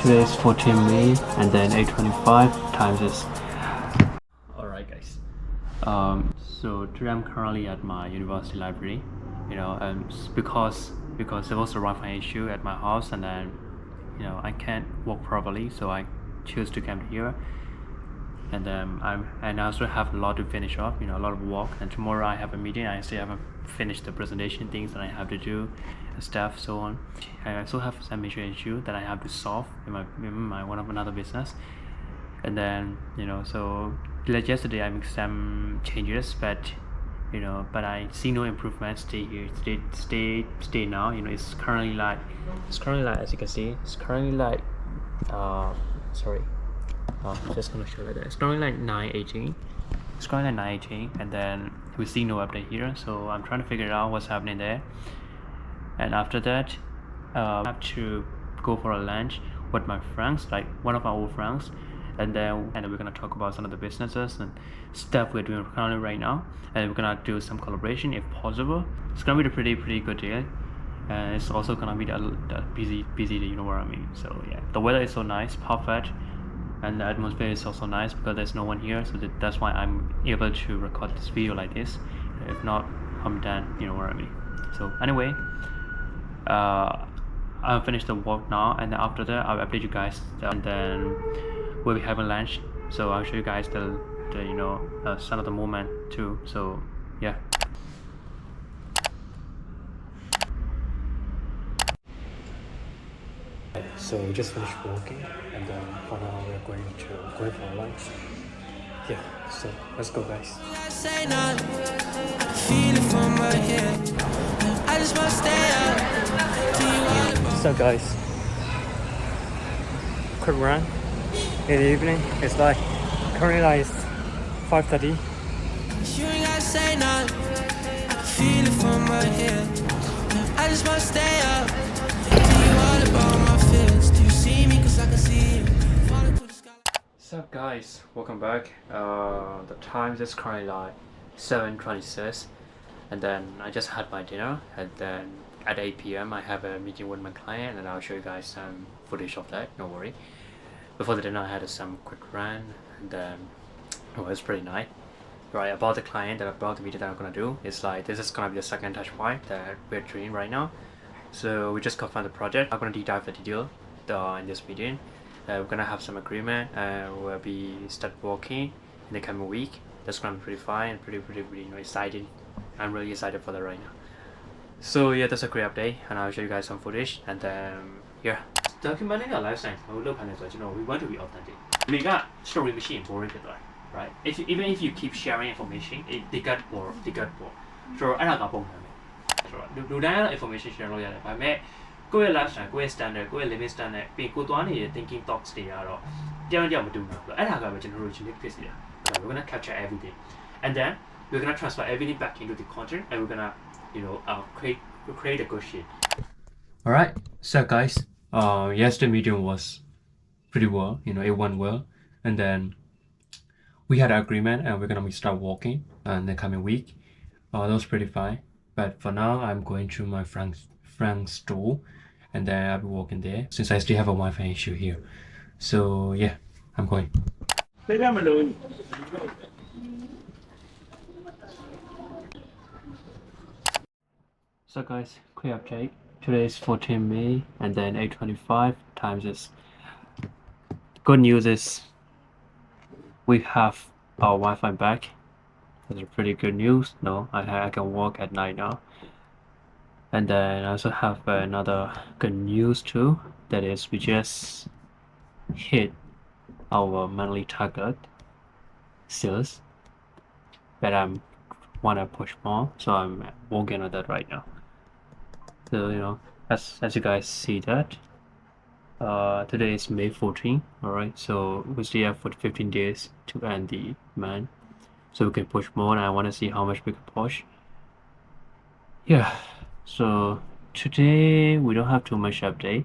Today is 14 May and then 8:25 times is. Alright guys. So today I'm currently at my university library. Because there was a Wi-Fi issue at my house, and then I can't walk properly, so I choose to come here. And then I also have a lot to finish off, a lot of work. And tomorrow I have a meeting. I still haven't finished the presentation things that I have to do and stuff, so on. I also have some major issue that I have to solve in my one of another business. And then so like yesterday I make some changes, but I see no improvement. Stay here, stay now. It's currently like as you can see, it's currently like sorry. I'm just gonna show you that it's currently like 9:18. It's currently like 9:18, and then we see no update here. So I'm trying to figure out what's happening there. And after that, I have to go for a lunch with my friends, like one of our old friends, and then we're gonna talk about some of the businesses and stuff we're doing currently right now, and we're gonna do some collaboration if possible. It's gonna be a pretty good deal, and it's also gonna be the busy day. You know what I mean? So yeah, the weather is so nice, perfect. And the atmosphere is also nice because there's no one here, so that's why I'm able to record this video like this. If not, I'm done. You know what I mean? So anyway, I'll finish the work now, and then after that I'll update you guys, and then we'll be having lunch. So I'll show you guys the some of the moment too. So yeah. So we just finished working, and then for now we're going for lunch. Yeah, so let's go guys. So guys, quick run in the evening. It's like currently like 5:30. I just wanna stay up. So guys, welcome back. The time is currently like 7:26, and then I just had my dinner, and then at 8 p.m. I have a meeting with my client, and I'll show you guys some footage of that, no worry. Before the dinner I had some quick run, and then it was pretty nice. Right, about the client, about the meeting that I'm gonna do, it's like this is gonna be the second touch point that we're doing right now. So we just confirmed the project. I'm gonna deep dive the detail in this meeting. We're gonna have some agreement, and we'll be start working in the coming week. That's gonna be pretty fine and pretty exciting. I'm really excited for that right now. So yeah, that's a great update, and I'll show you guys some footage, and then yeah. Documenting our lifestyle, we want to be authentic. We got story machine boring, right? Even if you keep sharing information, they got more. So I don't know. Do that information share လို့ရတယ်။ဒါပေမဲ့ကိုယ့်ရဲ့ lifestyle ကိုယ့်ရဲ့ standard ကိုယ့်ရဲ့ living standard ပြီးကိုသွားနေတဲ့ thinking thoughts တွေကတော့တယောက်တစ်ယောက်မတူဘူး။အဲ့ဒါကပဲကျွန်တော်တို့ unique ဖြစ်စေတာ။ We're gonna capture everything, and then we're gonna transfer everything back into the content, and we're gonna create a good shit. Alright, so guys, yesterday's meeting was pretty well. It went well, and then we had an agreement, and we're gonna start walking in the coming week. That was pretty fine. But for now, I'm going to my friend's store, and then I'll be walking there since I still have a Wi-Fi issue here. So yeah, I'm going. So guys, quick update. Today is 14 May, and then 8:25 times is. Good news is we have our Wi-Fi back. That's a pretty good news. No, I can walk at night now. And then I also have another good news too. That is, we just hit our monthly target sales. But I wanna push more, so I'm working on that right now. So as you guys see that, today is May 14. All right, so we still have 15 days to end the month. So we can push more, and I want to see how much we can push. Yeah, so today we don't have too much update.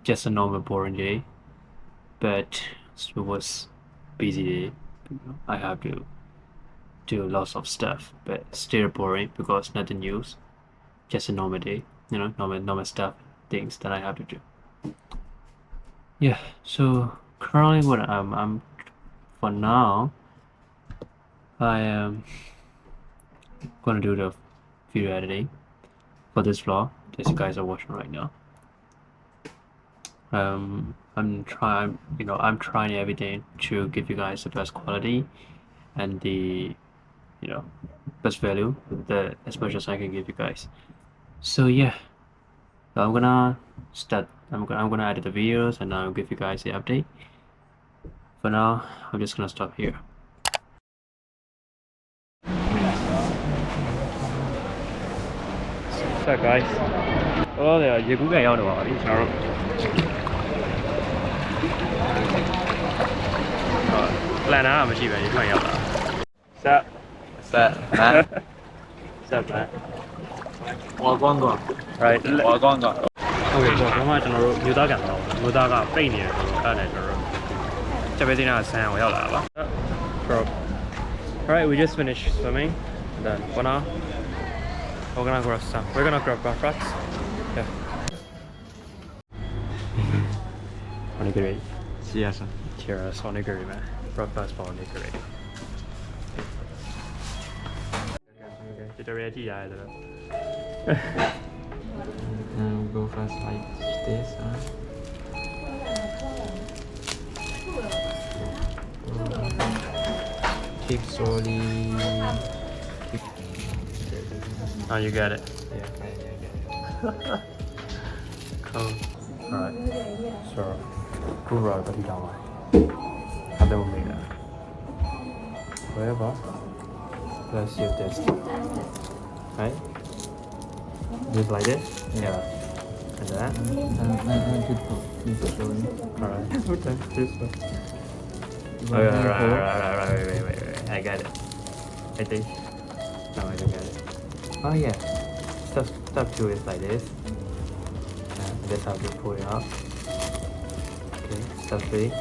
just a normal boring day, but it was busy day. I have to do lots of stuff, but still boring because nothing new. Just a normal day, normal stuff, things that I have to do. Yeah, so currently what I'm for now, I am gonna do the video editing for this vlog that you guys are watching right now. I'm trying everything to give you guys the best quality and the best value that as much as I can give you guys. So yeah, I'm gonna start. I'm gonna edit the videos and I'll give you guys the update. For now, I'm just gonna stop here. What's up, guys? Oh, there. You go get out of the car. Plan out, I'm cheap. You can't out. Set. Set, man. Set, man. 我講過 Right. 我講過 OK，咁啊，ကျွန်တော်တို့မြို့သားကန်တော့မြို့သားကပိတ်နေတယ်ဆိုတော့အဲ့ဒါနဲ့ကျွန်တော်တို့ချက်ပေးတင်တာဆန်းကိုရောက်လာပါ Alright, we just finished swimming. And then for now, we're gonna grab some. We're gonna grab breakfast. Yeah. Onigiri. Cheers. Cheers, onigiri, man. Breakfast for onigiri. Tutorial ကြည့်ရတယ်ဆိုတော့ Go first like this. Keep slowly. Oh, you got it. Yeah, yeah. Cool. Alright. So, cool road, but you don't like. How they will make that. Whatever. Let's use this. Right? Just like this? Yeah. And that? Alright. Okay, this one. Right. I got it. I think. No, I don't get it. Oh yeah. Step 2 is like this. And that's how you pull it up. Okay, step 3.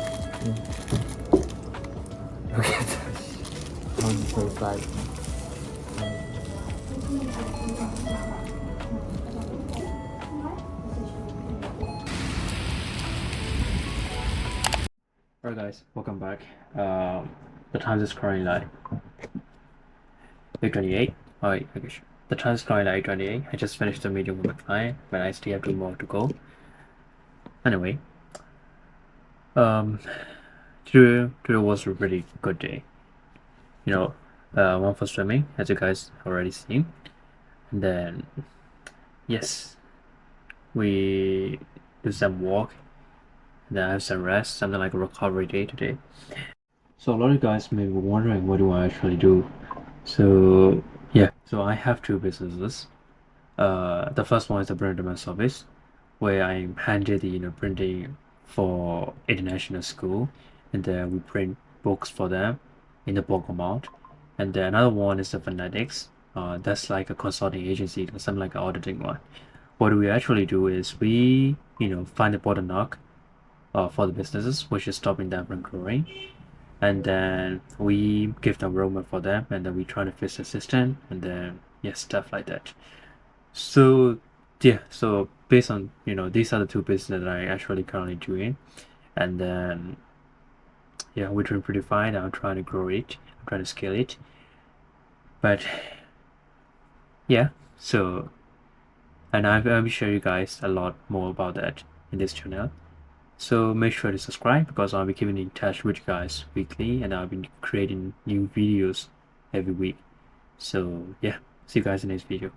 Okay. On the first side. Alright guys, welcome back. The time is currently like 8:28. Alright, okay, sure. The time is currently like 8:28. I just finished the meeting with my client, but I still have 2 more to go. Anyway, today was a really good day. One for swimming, as you guys already seen, and then yes, we do some walk. Then I have some rest, something like a recovery day today. So a lot of you guys may be wondering what do I actually do. So yeah, so I have 2 businesses. The first one is the print service, where I handle the printing for international school, and then we print books for them in the bulk amount. And then another one is the Phonetics. That's like a consulting agency, something like an auditing one. What we actually do is we find the bottleneck for the businesses, which is stopping them from growing, and then we give them roadmap for them, and then we try to fix the system, and then stuff like that. So yeah, so based on these are the 2 businesses that I actually currently doing, and then yeah, we're doing pretty fine. I'm trying to grow it, I'm trying to scale it, but yeah, so and I'll show you guys a lot more about that in this channel. So make sure to subscribe because I'll be keeping in touch with you guys weekly, and I'll be creating new videos every week. So yeah, see you guys in the next video.